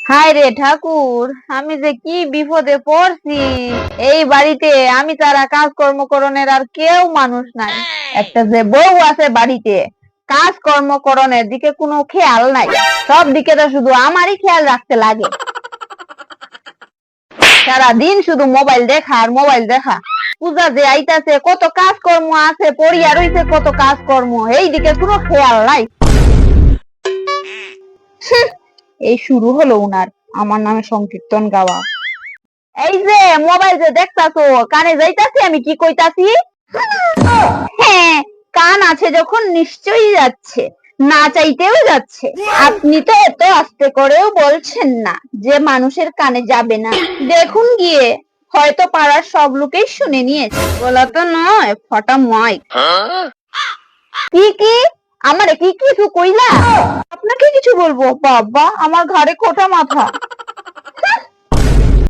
হায় রে ঠাকুর, আমি যে কি বিপদে পড়ছি। এই বাড়িতে আমি তারা কাজকর্ম করণের আর কেউ মানুষ নাই। একটা যে বউ আছে বাড়িতে, কাজকর্ম করণের দিকে কোনো খেয়াল নাই। সব দিকে তো শুধু আমারই খেয়াল রাখতে লাগে। সারাদিন শুধু মোবাইল দেখা আর মোবাইল দেখা। পূজা যে আইতাছে, কত কাজকর্ম আছে, পড়িয়া রইছে কত কাজকর্ম, এই দিকে কোনো খেয়াল নাই। এই শুরু হলো উনার আমার নামে সংকীর্তন গাওয়া। এই যে মোবাইল যে দেখতাছো, কানে যাইতাছি আমি কি কইতাছি? হ্যাঁ, কান আছে যখন নিশ্চয়ই যাচ্ছে, না চাইতেও যাচ্ছে। আপনি তো এত আস্তে করেও বলছেন না যে মানুষের কানে যাবে না। দেখুন গিয়ে, হয়তো পাড়ার সব লোকেই শুনে নিয়েছে। বলা তো নয়, ফটা মাইক। কি কি? আমারে কি কিছু কইলা? আপনাকে কিছু বলবো? বাবা, আমার ঘাড়ে খোটা মাথা।